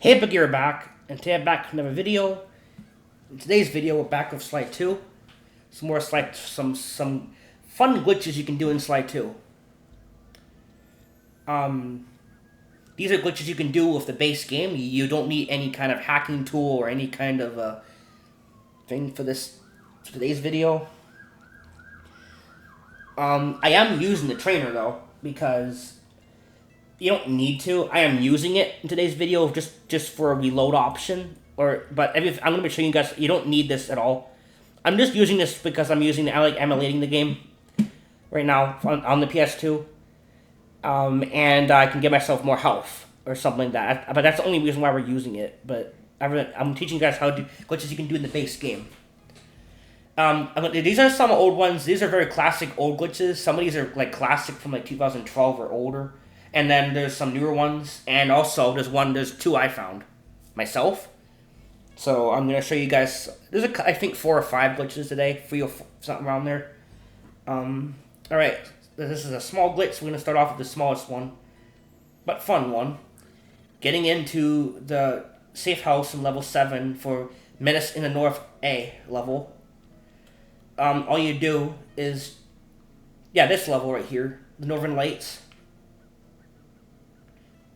Hey, Boogie, we're back, and today I'm back with another video. In today's video, we're back with Slide 2. Some more Slide, some fun glitches you can do in Slide 2. These are glitches you can do with the base game. You don't need any kind of hacking tool or any kind of thing for today's video. I am using the trainer though, because you don't need to. I am using it in today's video just for a reload option. But I'm going to be showing you guys, you don't need this at all. I'm just using this because I like emulating the game right now on the PS2. And I can give myself more health or something like that. But that's the only reason why we're using it. But I'm teaching you guys how to do glitches you can do in the base game. These are some old ones. These are very classic old glitches. Some of these are like classic from like 2012 or older. And then there's some newer ones. And also there's two I found myself. So I'm going to show you guys, I think 4 or 5 glitches today. 3 or 4, something around there. Alright, this is a small glitch. We're going to start off with the smallest one. But fun one. Getting into the safe house in level 7 for Menace in the North A level. All you do is, this level right here, the Northern Lights.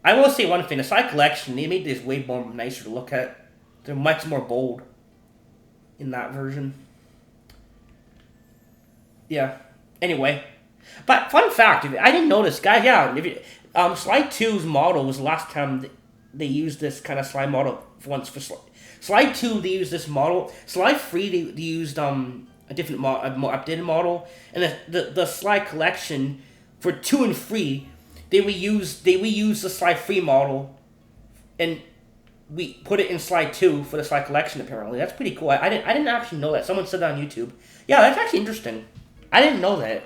I will say one thing, the side collection, they made this way more nicer to look at. They're much more bold in that version. Yeah. Anyway. But fun fact, I didn't notice, guys, Slide 2's model was the last time they used this kind of slide model once for Slide 2, they used this model. Slide 3, they used a different a more updated model. And the slide collection for 2 and 3, they reused the Slide 3 model and we put it in Slide 2 for the Slide collection, apparently. That's pretty cool. I didn't actually know that. Someone said that on YouTube. Yeah, that's actually interesting. I didn't know that.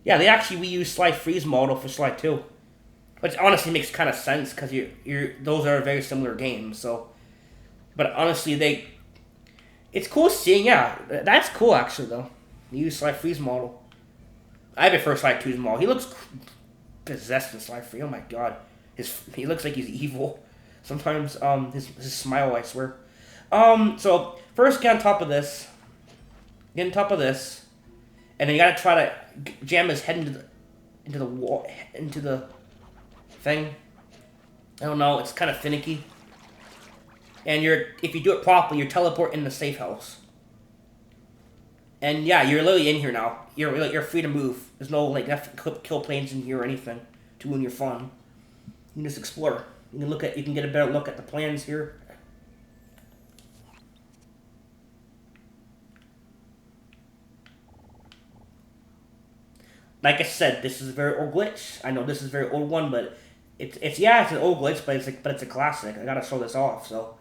Yeah, they actually reused Slide 3's model for Slide 2. Which honestly makes kind of sense, because those are very similar games, so. But honestly, it's cool seeing, that's cool actually, though. They use Slide 3's model. I prefer Slide 2's model. He looks possessed in Slide 3, oh my god. He looks like he's evil. Sometimes, his smile, I swear. So, first get on top of this. Get on top of this. And then you gotta try to jam his head into the wall, into the thing. I don't know, it's kind of finicky. And if you do it properly, you're teleporting in the safe house. And yeah, you're literally in here now. You're free to move. There's no kill planes in here or anything to ruin your fun. You can just explore. You can get a better look at the plans here. Like I said, this is a very old glitch. I know this is a very old one, but it's an old glitch, but it's a classic. I gotta show this off. So,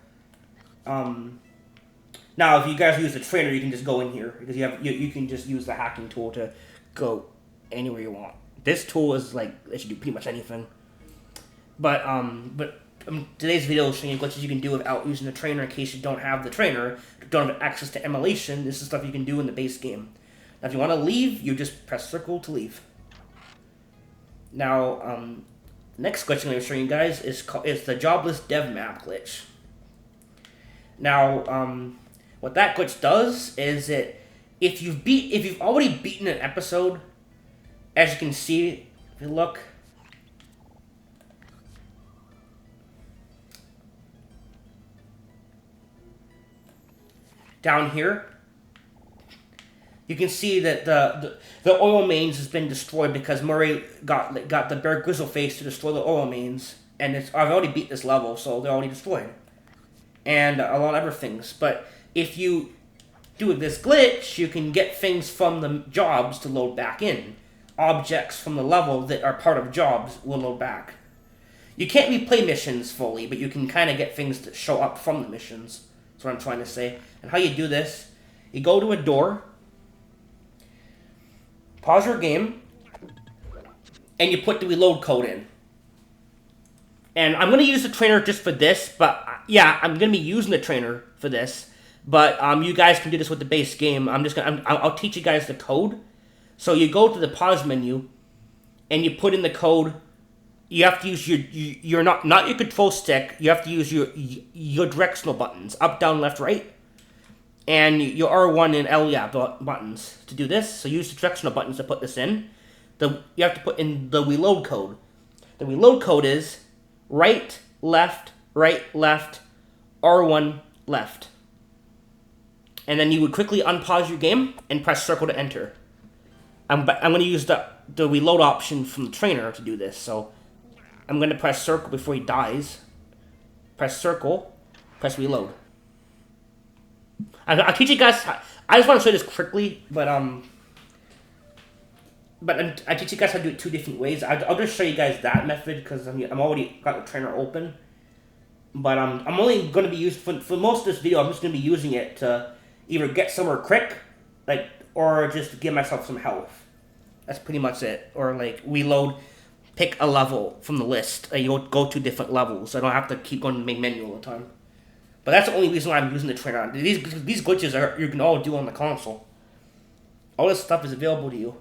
now if you guys use the trainer, you can just go in here because you can just use the hacking tool to go anywhere you want. This tool is it should do pretty much anything. But today's video is showing you glitches you can do without using the trainer in case you don't have the trainer, don't have access to emulation. This is stuff you can do in the base game. Now, if you want to leave, you just press circle to leave. Now, next glitch I'm going to show you guys is the Jobless Dev Map glitch. Now, what that glitch does is if you've already beaten an episode, as you can see, if you look. Down here, you can see that the oil mains has been destroyed because Murray got the Bear Grizzleface to destroy the oil mains, and I've already beat this level, so they're already destroyed, and a lot of other things. But if you do this glitch, you can get things from the jobs to load back in. Objects from the level that are part of jobs will load back. You can't replay missions fully, but you can kind of get things to show up from the missions. That's what I'm trying to say. And how you do this, you go to a door, pause your game, and you put the reload code in. And I'm going to use the trainer just for this, but I'm going to be using the trainer for this. But you guys can do this with the base game. I'll teach you guys the code. So you go to the pause menu, and you put in the code you have to use your not your control stick. You have to use your directional buttons, up, down, left, right, and your R1 and L buttons to do this. So use the directional buttons to put this in. You have to put in the reload code. The reload code is right, left, R1, left. And then you would quickly unpause your game and press circle to enter. I'm going to use the reload option from the trainer to do this. So I'm going to press circle before he dies. Press circle, press reload. I'll teach you guys. I just want to show you this quickly, but I teach you guys how to do it two different ways. I'll just show you guys that method because I'm already got the trainer open. But I'm only going to be using for most of this video. I'm just going to be using it to either get somewhere quick, or just to give myself some health. That's pretty much it. Or reload, pick a level from the list. You'll go to different levels. So I don't have to keep going to the main menu all the time. But that's the only reason why I'm using the trainer. These glitches you can all do on the console. All this stuff is available to you.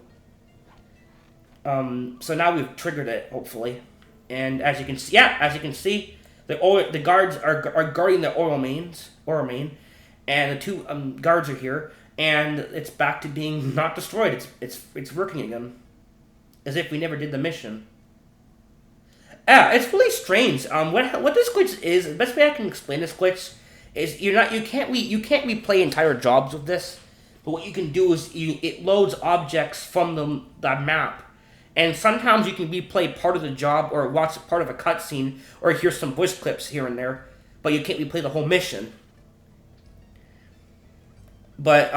So now we've triggered it, hopefully. And as you can see, the guards are guarding the oil main, and the two guards are here, and it's back to being not destroyed. It's working again, as if we never did the mission. Yeah, it's really strange. What this glitch is, the best way I can explain this glitch is you can't replay entire jobs with this, but what you can do is it loads objects from the map. And sometimes you can replay part of the job or watch part of a cutscene or hear some voice clips here and there, but you can't replay the whole mission. But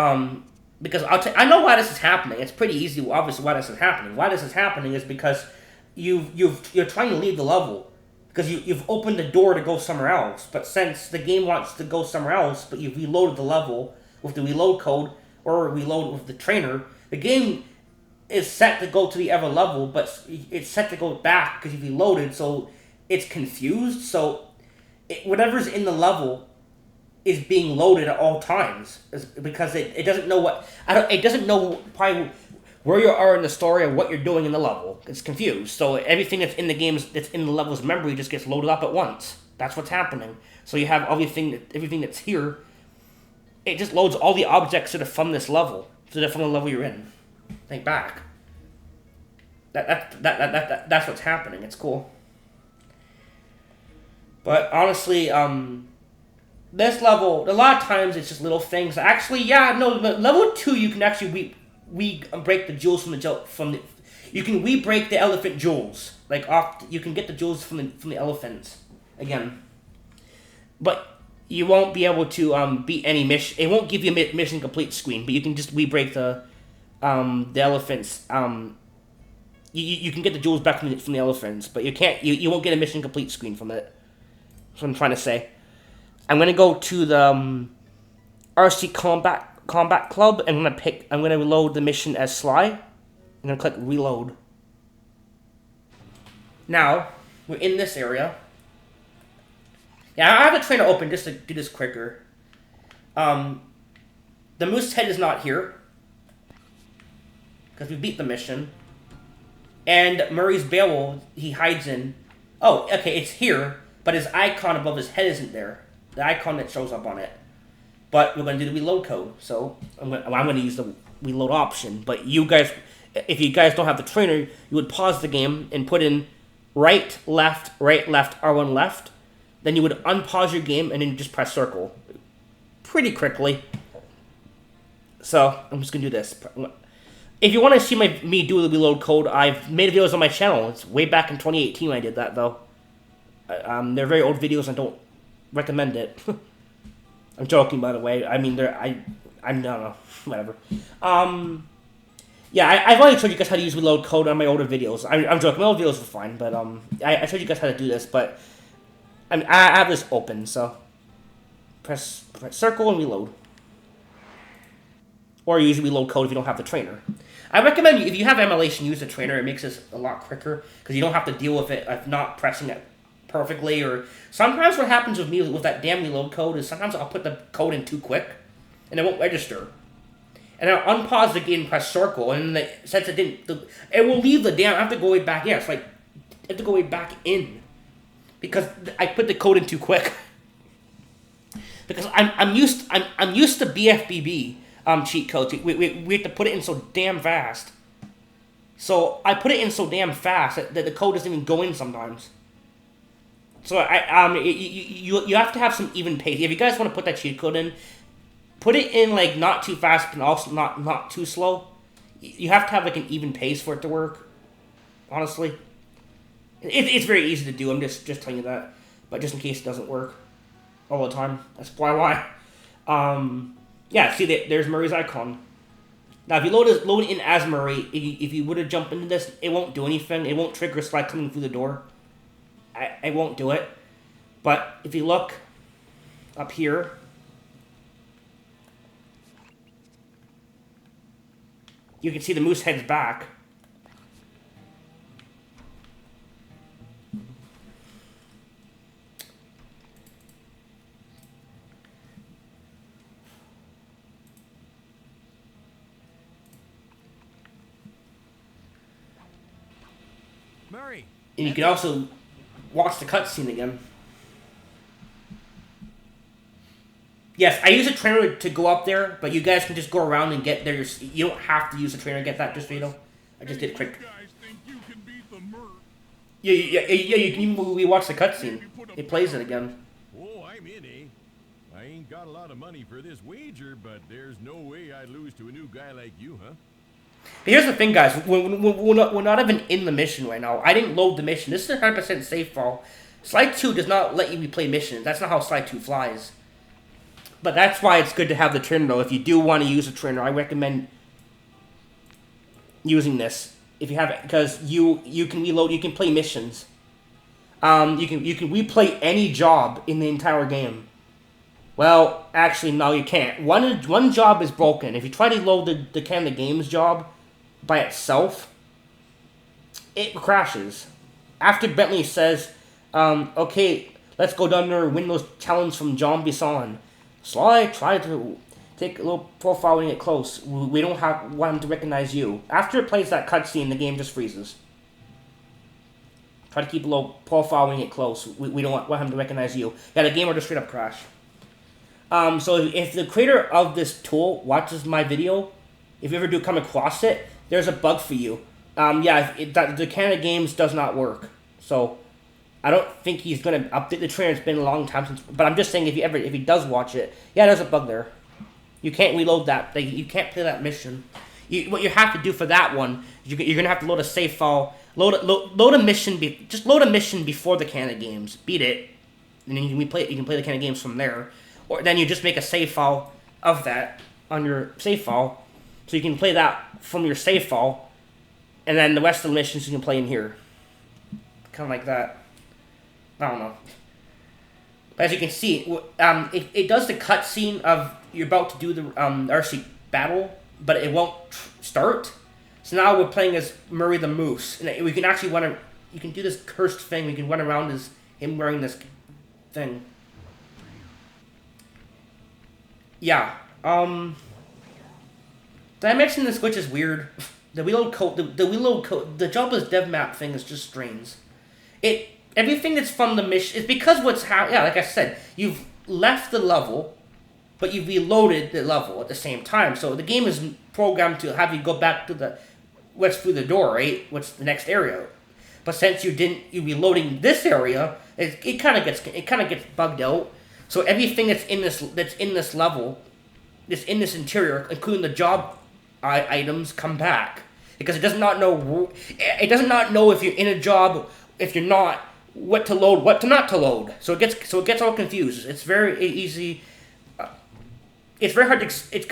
because I know why this is happening. It's pretty easy, obviously, why this is happening. Why this is happening is because you're trying to leave the level because you've opened the door to go somewhere else. But since the game wants to go somewhere else, but you've reloaded the level with the reload code or reload with the trainer, the game is set to go to the other level, but it's set to go back because you reloaded, so it's confused. So whatever's in the level is being loaded at all times because it doesn't know it doesn't know probably where you are in the story or what you're doing in the level. It's confused. So everything that's in the game that's in the level's memory just gets loaded up at once. That's what's happening. So you have everything that's here. It just loads all the objects that are from this level, so they're from the level you're in. Think back. That's what's happening. It's cool. But honestly, this level, a lot of times it's just little things. Actually, level 2 you can actually break the jewels you can re-break the elephant jewels. You can get the jewels from the elephants again. But you won't be able to beat any mission. It won't give you a mission complete screen, but you can just re-break the elephants. You can get the jewels back from the elephants, but you can't. You won't get a mission complete screen from it. That's what I'm trying to say. I'm gonna go to the RC Combat Club, and I'm gonna reload the mission as Sly. I'm gonna click reload. Now we're in this area. Yeah, I have the trainer open just to do this quicker. The moose head is not here because we beat the mission. And Murray's barrel he hides in. Oh, okay, it's here, but his icon above his head isn't there. The icon that shows up on it. But we're going to do the reload code, so I'm going to use the reload option. But you guys, if you guys don't have the trainer, you would pause the game and put in right, left, R1 left. Then you would unpause your game and then you just press circle. Pretty quickly. So I'm just going to do this. If you want to see me do the reload code, I've made videos on my channel. It's way back in 2018 when I did that, though. They're very old videos. I don't recommend it. I'm joking, by the way. I mean, I don't know. Whatever. Yeah, I've already showed you guys how to use reload code on my older videos. I'm joking. My old videos are fine, but I showed you guys how to do this. But I have this open, so press circle and reload. Or use reload code if you don't have the trainer. I recommend if you have emulation, use the trainer. It makes this a lot quicker because you don't have to deal with it of not pressing it perfectly. Or sometimes what happens with me with that damn reload code is sometimes I'll put the code in too quick and it won't register. And I'll unpause the game and press circle, and since it didn't, it will leave the damn. I have to go way back. Yeah, it's like have to go way back in because I put the code in too quick. Because I'm used to BFBB cheat codes. We have to put it in so damn fast. So I put it in so damn fast that the code doesn't even go in sometimes. So you have to have some even pace. If you guys want to put that cheat code in, put it in like not too fast but also not too slow. You have to have like an even pace for it to work. Honestly, it's very easy to do. I'm just telling you that, but just in case it doesn't work all the time. That's why. Yeah. See, there's Murray's icon. Now, if you load in as Murray, if you were to jump into this, it won't do anything. It won't trigger slide coming through the door. I won't do it. But if you look up here, you can see the moose head's back. Murray. And you can also watch the cutscene again. Yes, I use a trainer to go up there, but you guys can just go around and get there. You don't have to use a trainer to get that, just so you know. I just did it quick. Yeah, you can even rewatch the cutscene. It plays it again. Oh, I'm in, eh? I ain't got a lot of money for this wager, but there's no way I'd lose to a new guy like you, huh? But here's the thing, guys. We're not even in the mission right now. I didn't load the mission. This is 100% safe file. Slide 2 does not let you replay missions. That's not how Slide 2 flies. But that's why it's good to have the trainer, though. If you do want to use a trainer, I recommend using this. If you have it, because you can reload, you can play missions. You can replay any job in the entire game. Well, actually, no, you can't. One job is broken. If you try to load the Canada Games job by itself, it crashes. After Bentley says, okay, let's go down there and win those challenge from John Bisson. Sly tried to take a little profile and get close. We don't want him to recognize you. After it plays that cutscene, the game just freezes. Try to keep a low profile and get close. We don't want him to recognize you. Yeah, the game will just straight up crash. So if the creator of this tool watches my video, if you ever do come across it, there's a bug for you. The Canada Games does not work. So I don't think he's gonna update the trainer. It's been a long time since, but I'm just saying if he does watch it, yeah, there's a bug there. You can't reload that. You can't play that mission. What you have to do for that one, you're gonna have to load a save file, load a mission. Just load a mission before the Canada Games. Beat it, and then you can play the Canada Games from there. Or then you just make a save file of that on your save file, so you can play that from your save file, and then the rest of the missions you can play in here. Kind of like that. I don't know. But as you can see, it does the cutscene of you're about to do the RC battle, but it won't start. So now we're playing as Murray the Moose, and we can actually you can do this cursed thing. We can run around as him wearing this thing. Yeah. Did I mention this glitch is weird? The reload code, the jobless dev map thing is just strange. Everything that's from the mission, it's because like I said, you've left the level, but you've reloaded the level at the same time. So the game is programmed to have you go back to what's through the door, right? What's the next area? But since you're reloading this area, it kind of gets bugged out. So everything that's in this level, that's in this interior, including the job items, come back because it does not know. It does not know if you're in a job, if you're not, what to load, what to not to load. So it gets all confused. It's very easy. It's very hard to. It's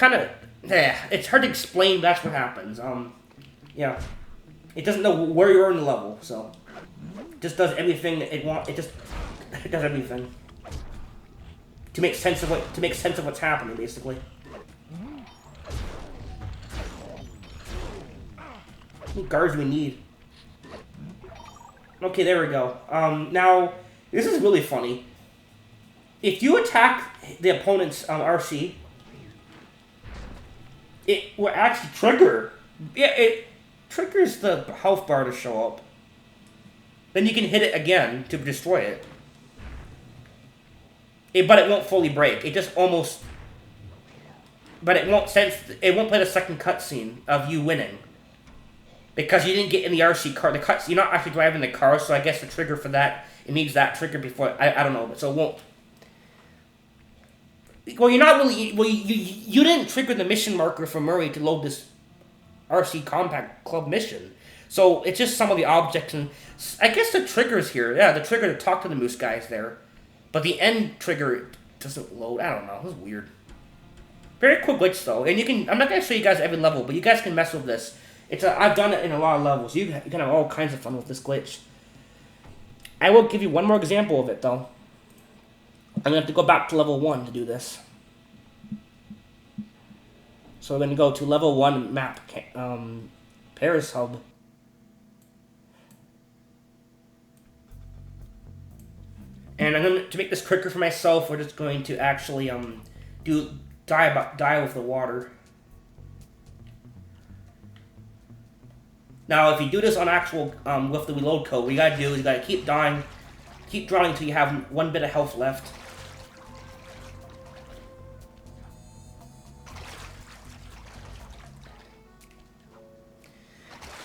hard to explain. That's what happens. Yeah, it doesn't know where you're in the level, so it just does everything it wants. It does everything. To make sense of what's happening, basically. How many guards do we need? Okay, there we go. Now this is really funny. If you attack the opponent's RC, it will actually trigger. Yeah, it triggers the health bar to show up. then you can hit it again to destroy it. But it won't fully break. It just almost... But it won't play the second cutscene of you winning. Because you didn't get in the RC car. You're not actually driving the car, so I guess the trigger for that, it needs that trigger before... I don't know, but so it won't... Well, you're not really... Well, you didn't trigger the mission marker for Murray to load this RC Compact Club mission. So, it's just some of the objects and... I guess the trigger's here. Yeah, the trigger to talk to the moose guy's there. But the end trigger doesn't load. I don't know. It was weird. Very cool glitch, though. And you can... I'm not going to show you guys every level, but you guys can mess with this. I've done it in a lot of levels. You can have all kinds of fun with this glitch. I will give you one more example of it, though. I'm going to have to go back to level 1 to do this. So we're going to go to level 1 map, Paris Hub. And I'm going to make this quicker for myself. We're just going to actually die with the water. Now, if you do this on actual with the reload code, what you gotta do is you gotta keep dying, keep drawing until you have 1 bit of health left.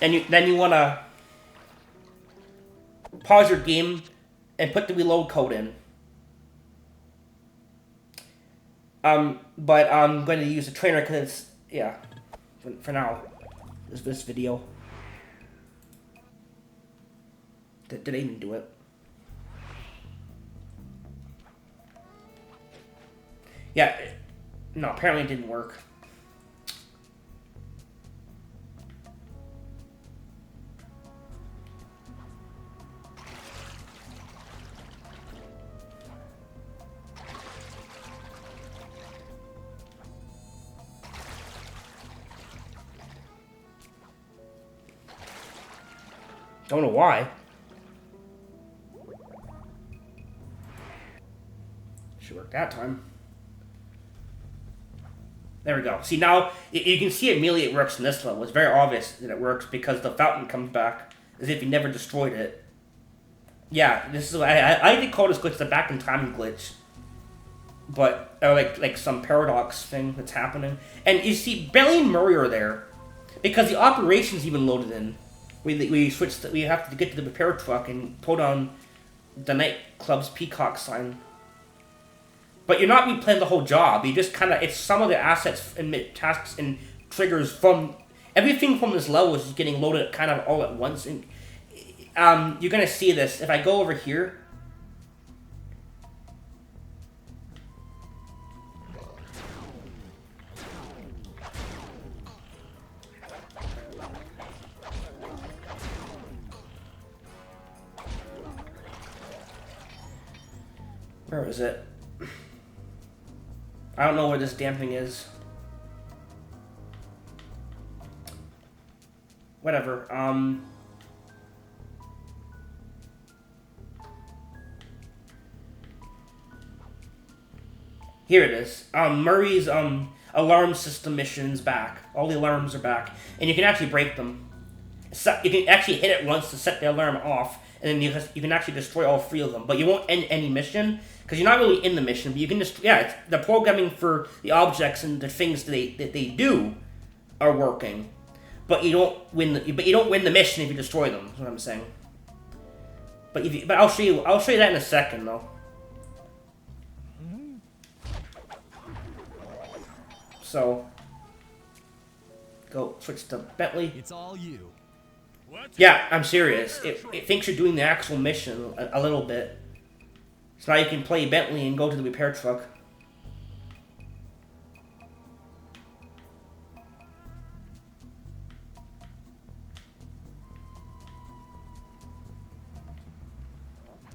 And then you wanna pause your game and put the reload code in. But I'm going to use a trainer because, yeah, for now, this video. Did I even do it? Yeah, no, apparently it didn't work. Don't know why. Should work that time. There we go. See, now you can see immediately it works in this level. It's very obvious that it works because the fountain comes back as if you never destroyed it. Yeah, this is I did call this glitch the back in time glitch, but or like some paradox thing that's happening. And you see, Belly and Murray are there because the operation's even loaded in. We switched. We have to get to the repair truck and put on the nightclub's peacock sign. But you're not replaying the whole job. You just kind of... It's some of the assets and tasks and triggers from... Everything from this level is getting loaded kind of all at once. And you're going to see this. If I go over here... Where is it? I don't know where this damn thing is. Whatever. Here it is. Murray's alarm system mission's back. All the alarms are back, and you can actually break them. So you can actually hit it once to set the alarm off, and then you can actually destroy all 3 of them. But you won't end any mission because you're not really in the mission. But you can just it's the programming for the objects and the things that they do are working, but you don't win the mission if you destroy them. That's what I'm saying. But I'll show you that in a second though. So go switch to Bentley. It's all you. Yeah, I'm serious. It thinks you're doing the actual mission a little bit. So now you can play Bentley and go to the repair truck.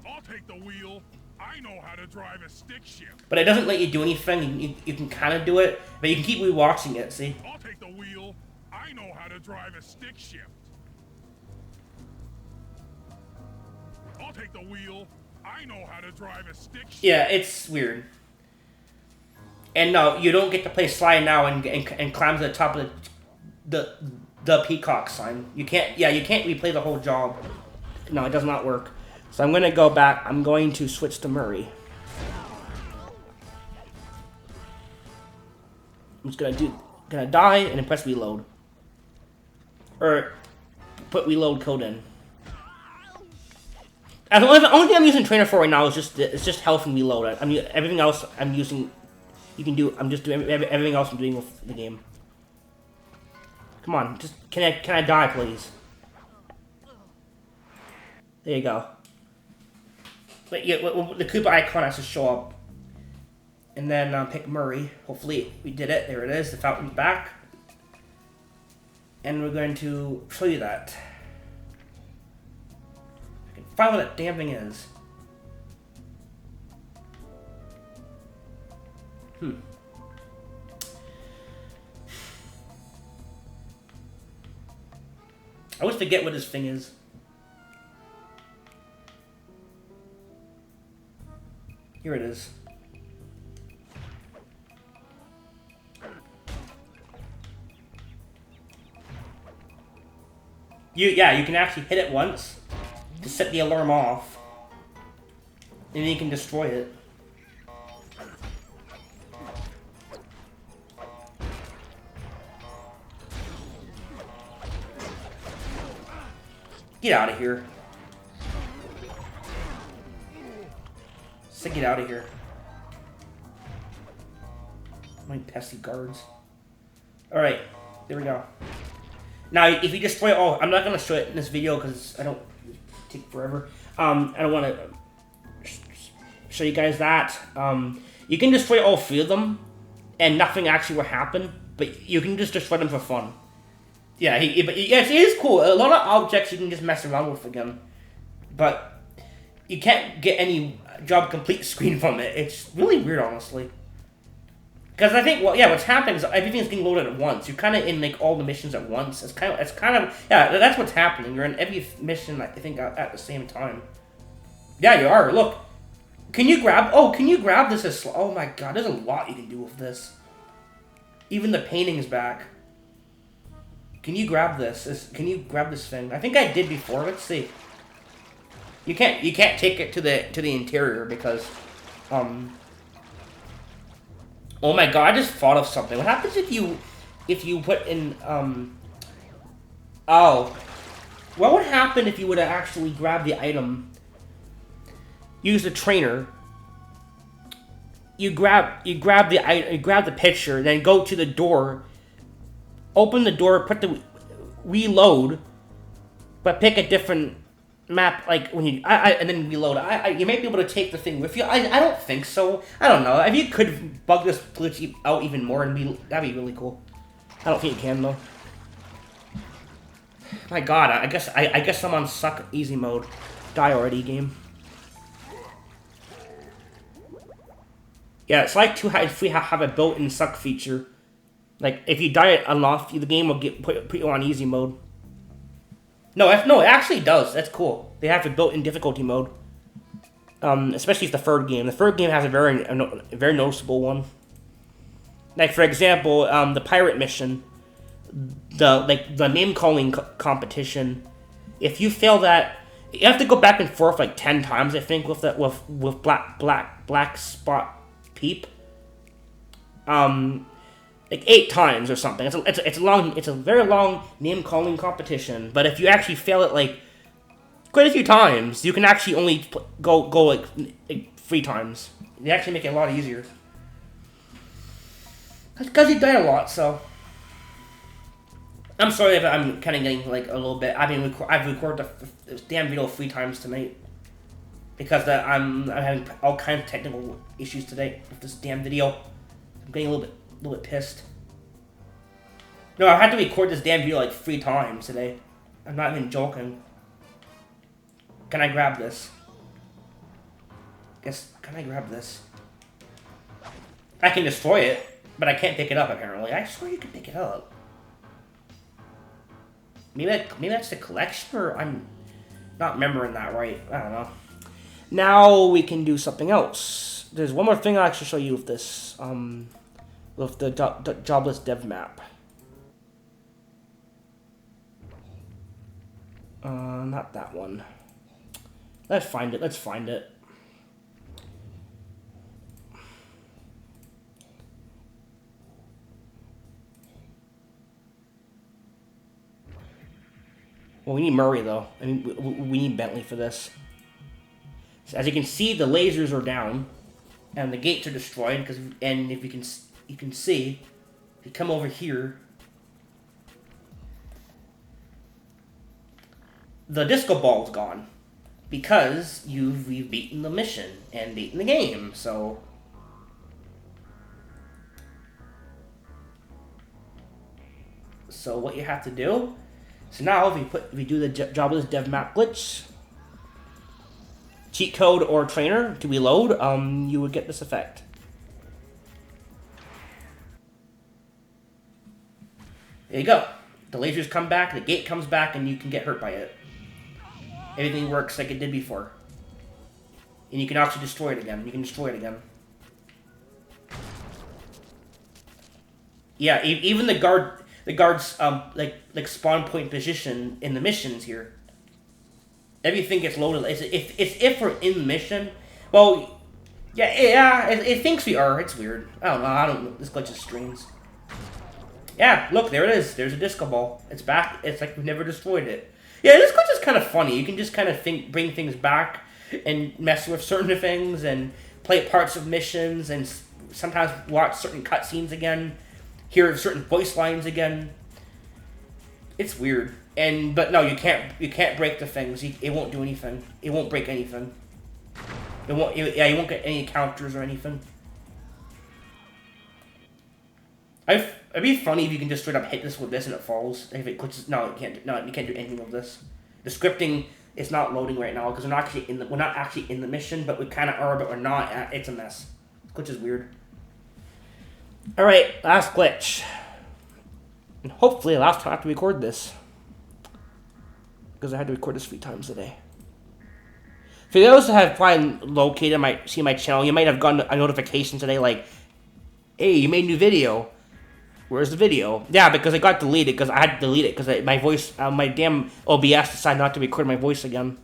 I'll take the wheel. I know how to drive a stick shift. But it doesn't let you do anything. You can kind of do it, but you can keep rewatching it, see? I'll take the wheel. I know how to drive a stick shift. I'll take the wheel. I know how to drive a stick shift. Yeah, it's weird. And no, you don't get to play slide now and climb to the top of the peacock sign. You can't. Yeah, you can't replay the whole job. No, it does not work. So I'm gonna go back. I'm going to switch to Murray. I'm just gonna die and then press reload. Or put reload code in. And the only thing I'm using trainer for right now is just health and reload. Everything else I'm using. You can do. I'm just doing everything else I'm doing with the game. Come on, just can I die, please? There you go. But yeah, the Koopa icon has to show up, and then pick Murray. Hopefully we did it. There it is. The fountain's back, and we're going to show you that. I can find what that damn thing is. I always forget what this thing is. Here it is. You can actually hit it once to set the alarm off, and then you can destroy it. Get out of here. So get out of here. My pesky guards. Alright, there we go. Now, if you destroy all, I'm not going to show it in this video because I don't take forever. I don't want to show you guys that. You can destroy all 3 of them, and nothing actually will happen, but you can just destroy them for fun. Yeah, it is cool. A lot of objects you can just mess around with again, but you can't get any job complete screen from it. It's really weird, honestly. Because I think, what's happening is everything's getting loaded at once. You're kind of in like all the missions at once. It's kind of that's what's happening. You're in every mission, I think, at the same time. Yeah, you are. Look, can you grab this? Oh my god, there's a lot you can do with this. Even the painting's back. Can you grab this? Can you grab this thing? I think I did before. Let's see. You can't take it to the interior because, oh my god! I just thought of something. What happens if you put in what would happen if you would have actually grabbed the item? Use the trainer. You grab the picture, then go to the door. Open the door, put the reload, but pick a different map. Like when you, and then reload. You might be able to take the thing with you. I don't think so. I don't know. If you could bug this glitch out even more, that'd be really cool. I don't think you can though. My God, I guess I'm on suck easy mode. Die already, game. Yeah, it's like if we have a built-in suck feature. Like, if you die enough, the game will put you on easy mode. No, it actually does. That's cool. They have a built-in difficulty mode. Especially the third game. The third game has a very noticeable one. Like, for example, the pirate mission, the name-calling competition. If you fail that, you have to go back and forth like 10 times, I think, with Black Spot Peep. Like 8 times or something. It's a very long name calling competition. But if you actually fail it like quite a few times, you can actually only go like 3 times. They actually make it a lot easier. Because you died a lot, so I'm sorry if I'm kind of getting like a little bit. I've recorded this damn video 3 times tonight because I'm having all kinds of technical issues today with this damn video. I'm getting a little bit pissed. No, I had to record this damn video like 3 times today. I'm not even joking. Can I grab this? Can I grab this? I can destroy it, but I can't pick it up apparently. I swear you can pick it up. Maybe that's the collection, or I'm not remembering that right. I don't know. Now we can do something else. There's one more thing I'll actually show you with this. With the jobless dev map. Not that one. Let's find it. Let's find it. Well, we need Murray, though. I mean, we need Bentley for this. So as you can see, the lasers are down, and the gates are destroyed. And if you can see, if you come over here, the disco ball's gone because we've beaten the mission and beaten the game. So what you have to do. So now, if we do the job of this dev map glitch, cheat code or trainer to reload, you would get this effect. There you go. The lasers come back, the gate comes back, and you can get hurt by it. Everything works like it did before. And you can actually destroy it again. You can destroy it again. Yeah, even the guards like spawn point position in the missions here. Everything gets loaded. If we're in the mission, well, yeah, it thinks we are. It's weird. I don't know. This glitch is strange. Yeah, look, there it is. There's a disco ball. It's back. It's like we've never destroyed it. Yeah, this glitch is kind of funny. You can just kind of bring things back and mess with certain things and play parts of missions and sometimes watch certain cutscenes again, hear certain voice lines again. It's weird. But no, you can't break the things. It won't do anything. It won't break anything. You won't get any counters or anything. It'd be funny if you can just straight up hit this with this and it falls. If it glitches, no, you can't. No, you can't do anything with this. The scripting is not loading right now because we're not actually in the mission, but we kind of are, but we're not. It's a mess. This glitch is weird. All right, last glitch, and hopefully last time I have to record this because I had to record this 3 times today. For those that have probably located my channel, you might have gotten a notification today like, "Hey, you made a new video. Where's the video?" Yeah, because it got deleted because I had to delete it because my voice, my damn OBS decided not to record my voice again.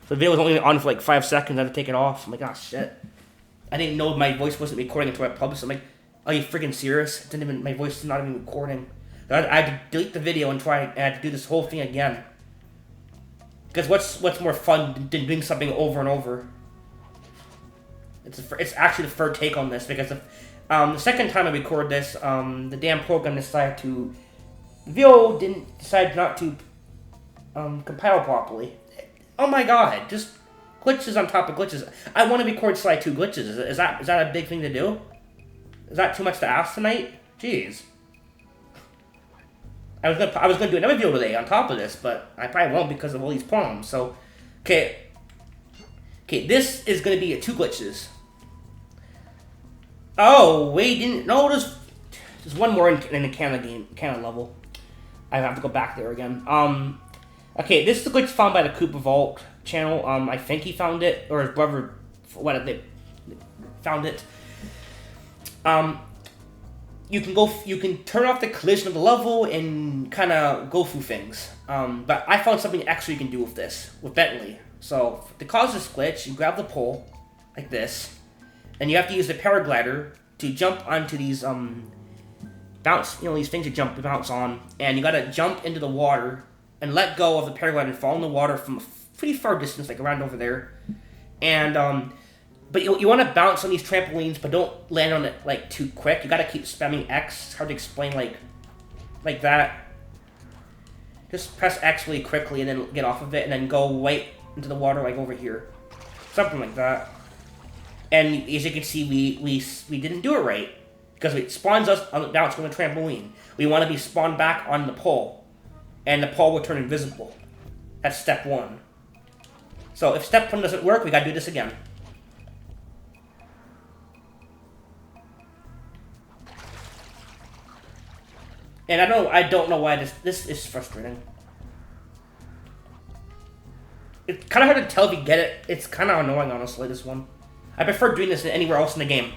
So the video was only on for like 5 seconds. I had to take it off. I'm like, oh shit. I didn't know my voice wasn't recording until I published it. I'm like, are you freaking serious? My voice is not even recording. So I had to delete the video and I had to do this whole thing again. Because what's more fun than doing something over and over? It's actually the third take on this because the second time I record this, the damn program decided to... Vio didn't decide not to compile properly. Oh my god, just glitches on top of glitches. I want to record Sly 2 glitches. Is that a big thing to do? Is that too much to ask tonight? Jeez. I was gonna do another video today on top of this, but I probably won't because of all these problems. So, okay, this is gonna be 2 glitches. Oh, wait, didn't notice. There's one more in the Canada level. I have to go back there again. Okay, this is the glitch found by the Koopa Vault channel. I think he found it, or his brother, they found it. You can turn off the collision of the level and kind of go through things. But I found something extra you can do with this, with Bentley. So, to cause this glitch, you grab the pole, like this, and you have to use the paraglider to jump onto these, these things you bounce on, and you gotta jump into the water and let go of the paraglider and fall in the water from a pretty far distance, like around over there. And, but you want to bounce on these trampolines, but don't land on it, like, too quick. You gotta keep spamming X. It's hard to explain, like that. Just press X really quickly and then get off of it, and then go right into the water, like over here. Something like that. And as you can see, we didn't do it right. Because it spawns us on the bounce on the trampoline. We want to be spawned back on the pole. And the pole will turn invisible. That's step 1. So if step 1 doesn't work, we gotta do this again. And I don't know why this is frustrating. It's kind of hard to tell if you get it. It's kind of annoying, honestly, this one. I prefer doing this anywhere else in the game.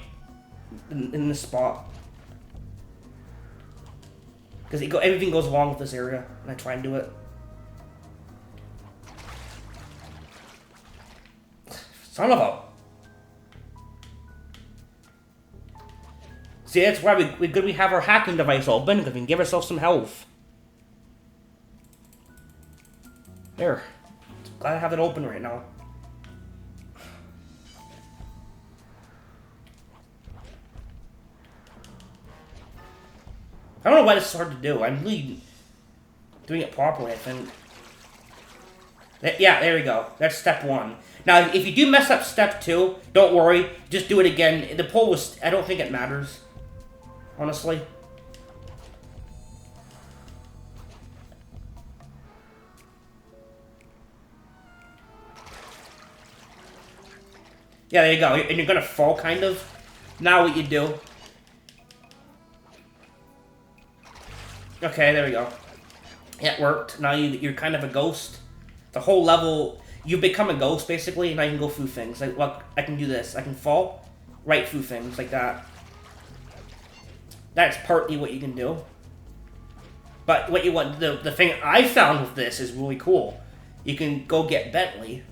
In this spot. Because everything goes wrong with this area when I try and do it. Son of a... See, that's why we have our hacking device open, because we can give ourselves some health. There. Glad I have it open right now. I don't know why this is hard to do. I'm really doing it properly, I think. Yeah, there we go. That's step 1. Now, if you do mess up step 2, don't worry. Just do it again. The pole was... I don't think it matters. Honestly. Yeah, there you go. And you're gonna fall, kind of. Now what you do... Okay, there we go. It worked. Now you're kind of a ghost. The whole level, you become a ghost, basically, and I can go through things. Like, look, I can do this. I can fall right through things, like that. That's partly what you can do. But what you want, the thing I found with this is really cool. You can go get Bentley.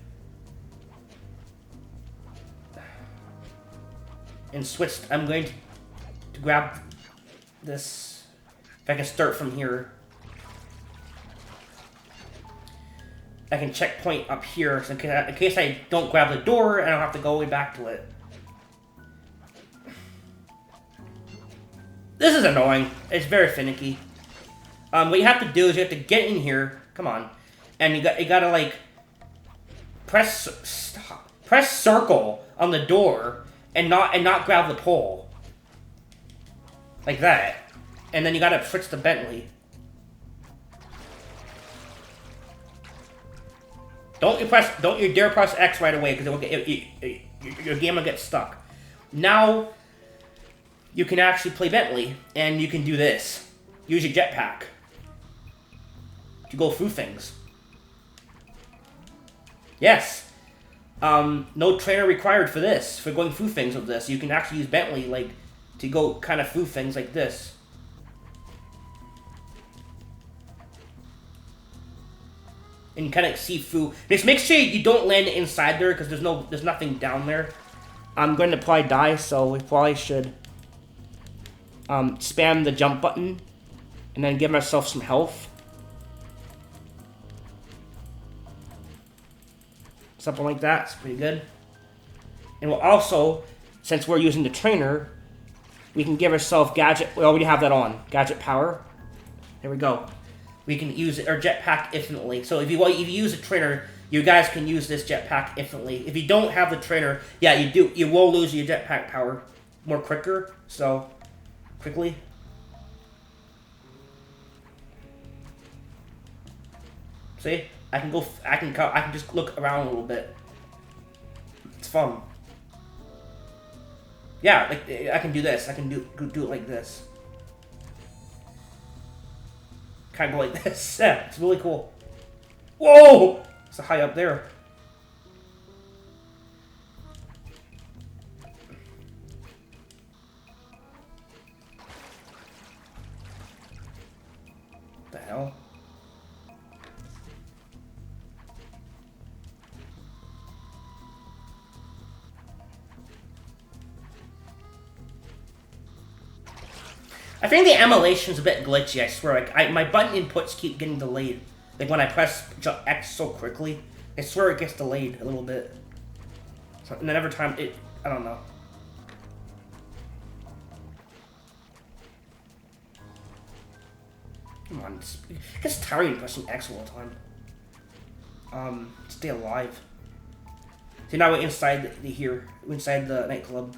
And switch, I'm going to grab this. If I can start from here. I can checkpoint up here, so in case I don't grab the door, I don't have to go way back to it. This is annoying. It's very finicky. What you have to do is you have to get in here. Come on, and you gotta like press circle on the door and not grab the pole like that. And then you gotta switch to Bentley. Don't you dare press X right away, because your game will get stuck. Now you can actually play Bentley, and you can do this. Use your jetpack to go through things. Yes. No trainer required for this, for going through things with this. You can actually use Bentley like to go kind of through things like this. And you kind of see through. Just make sure you don't land inside there, because there's nothing down there. I'm going to probably die, so we probably should spam the jump button and then give myself some health. Something like that. It's pretty good. And we'll also, since we're using the trainer, we can give ourselves gadget. We already have that on. Gadget power. There we go. We can use our jetpack infinitely. So if you use a trainer, you guys can use this jetpack infinitely. If you don't have the trainer, yeah, you will lose your jetpack power more quicker. So quickly. See, I can just look around a little bit. It's fun. Yeah, like I can do this. I can do it like this. Kind of go like this. Yeah, it's really cool. Whoa! It's high up there. What the hell? I think the emulation's a bit glitchy, I swear. Like, my button inputs keep getting delayed. Like, when I press X so quickly, I swear it gets delayed a little bit. So, and then every time I don't know. Come on, it gets tiring pressing X all the time. Stay alive. So now we're inside inside the nightclub.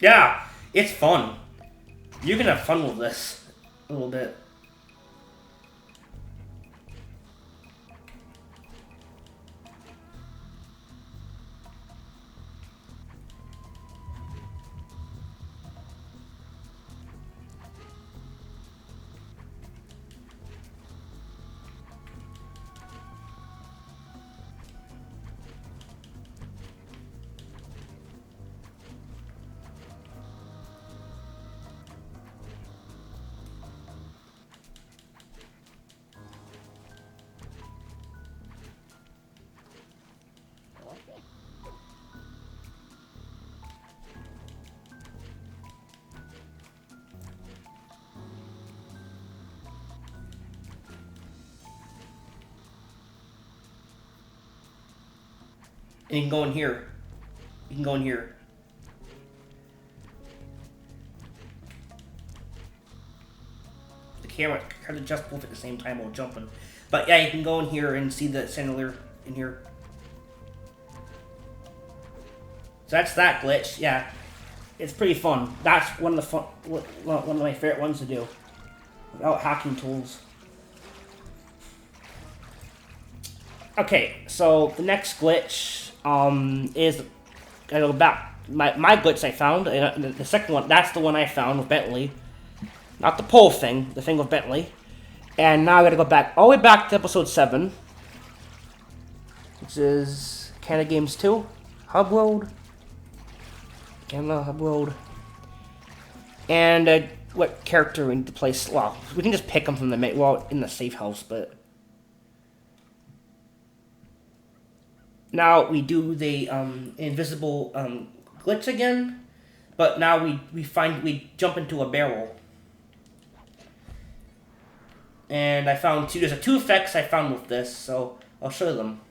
Yeah, it's fun. You can have fun with this a little bit. And you can go in here. You can go in here. The camera kind of just both at the same time while jumping. But yeah, you can go in here and see the chandelier in here. So that's that glitch. Yeah, it's pretty fun. That's one of my favorite ones to do without hacking tools. Okay, so the next glitch is I go back. My glitch I found. The second one, that's the one I found with Bentley, not the pole thing. The thing with Bentley. And now I gotta go back all the way back to episode 7, which is Canada Games 2, Hub World. Canada Hub World. And what character we need to place? Well, we can just pick them from the in the safe house, but now we do the invisible glitch again, but now we jump into a barrel. And I found there's 2 effects I found with this, so I'll show them.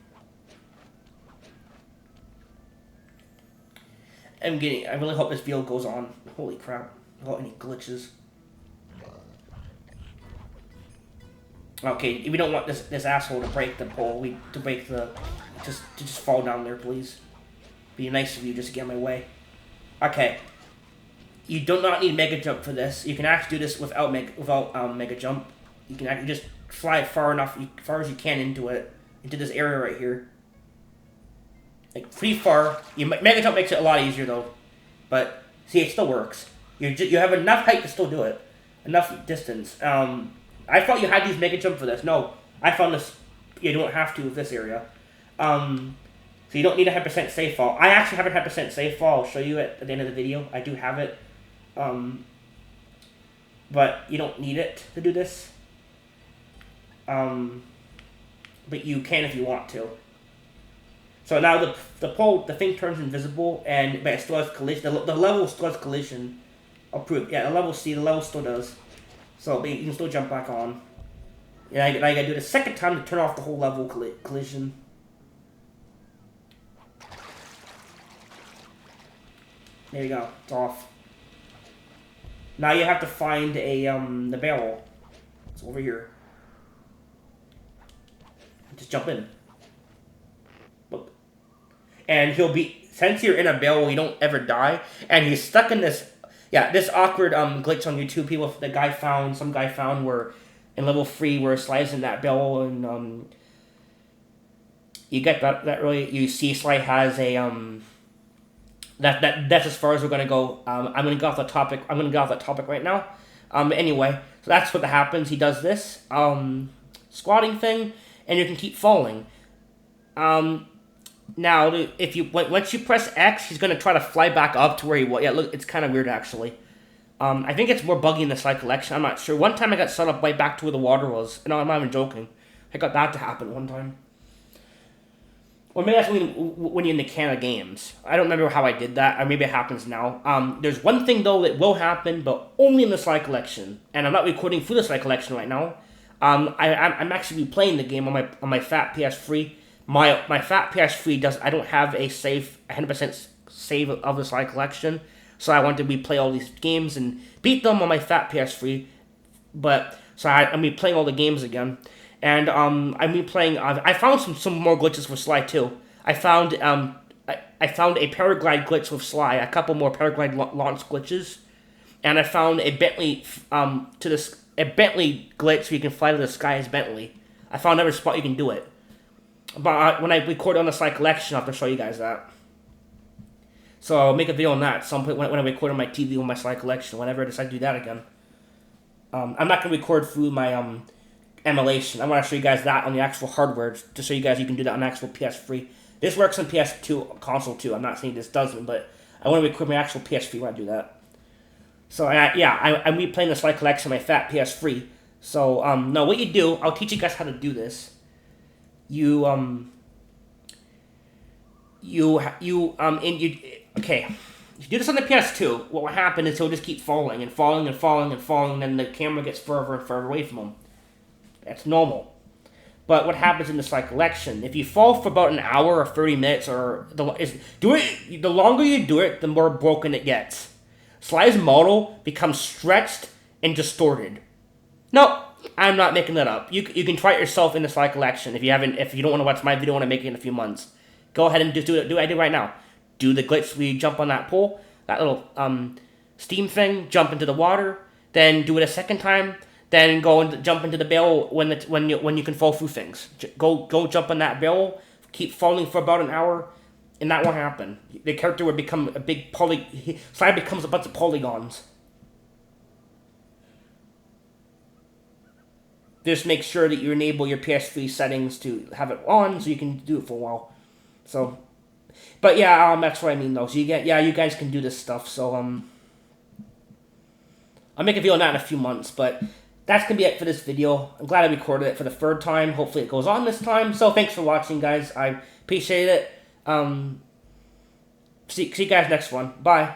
I really hope this video goes on. Holy crap, without any glitches. Okay, we don't want this asshole to break the pole. Just fall down there, please. Be nice of you just to get in my way. Okay. You do not need Mega Jump for this. You can actually do this without Mega Jump. You can actually just fly far as you can into this area right here. Like pretty far. Mega Jump makes it a lot easier though, but see, it still works. You have enough height to still do it, enough distance. I thought you had to use Mega Jump for this. No, I found this. You don't have to with this area. So you don't need a 100% safe fall. I actually have a 100% safe fall. I'll show you it at the end of the video. I do have it, but you don't need it to do this. But you can if you want to. So now the thing turns invisible, but it still has collision. The level still has collision. I'll prove. Yeah, the level still does. So but you can still jump back on. And I gotta do it a second time to turn off the whole level collision. There you go. It's off. Now you have to find the barrel. It's over here. Just jump in. Look. And since you're in a barrel, you don't ever die. And he's stuck in this awkward glitch on YouTube. Some guy found where in level 3 where it slides in that barrel, and you get that really, you see Sly has a that's as far as we're gonna go. I'm gonna go off the topic. Right now. Anyway, so that's what happens. He does this squatting thing, and you can keep falling. Now, once you press X, he's gonna try to fly back up to where he was. Yeah, look, it's kind of weird actually. I think it's more buggy in the Sly Collection. I'm not sure. One time I got set up right back to where the water was. No, I'm not even joking. I got that to happen one time. Or maybe that's when you're in the Canada Games. I don't remember how I did that, or maybe it happens now. There's one thing, though, that will happen, but only in the Sly Collection. And I'm not recording for the Sly Collection right now. I'm actually playing the game on my fat PS3. My fat PS3 I don't have a 100% save of the Sly Collection. So I want to replay all these games and beat them on my fat PS3. So I'm replaying all the games again. And I'm replaying. I found some more glitches for Sly too. I found a paraglide glitch with Sly, a couple more paraglide launch glitches, and I found a Bentley Bentley glitch so you can fly to the sky as Bentley. I found every spot you can do it. But when I record on the Sly Collection, I'll have to show you guys that. So I'll make a video on that at some point when I record on my TV on my Sly Collection. Whenever I decide to do that again. I'm not gonna record through my emulation. I want to show you guys that on the actual hardware to show you guys you can do that on the actual PS3. This works on PS2 console too. I'm not saying this doesn't, but I want to record my actual PS3 when I do that. So I'm replaying the Sly Collection on my fat PS3. So no, what you do? I'll teach you guys how to do this. Okay. If you do this on the PS2, what will happen is he'll just keep falling and falling and falling and falling, and then the camera gets further and further away from him. That's normal. But what happens in the Slide Collection? If you fall for about an hour or 30 minutes, the longer you do it, the more broken it gets. Sly's model becomes stretched and distorted. No, I'm not making that up. You can try it yourself in the Slide Collection if you don't want to watch my video, want to make it in a few months. Go ahead and just do it. Do what I do right now. Do the glitch where you jump on that pole, that little steam thing, jump into the water, then do it a second time. Then go and jump into the barrel when you can fall through things. Go jump in that barrel, keep falling for about an hour, and that won't happen. The character would become a big Slide becomes a bunch of polygons. Just make sure that you enable your PS3 settings to have it on so you can do it for a while. So, but yeah, that's what I mean though. So you guys can do this stuff. So I'll make a video on that in a few months, but. That's going to be it for this video. I'm glad I recorded it for the third time. Hopefully it goes on this time. So thanks for watching, guys. I appreciate it. See you guys next one. Bye.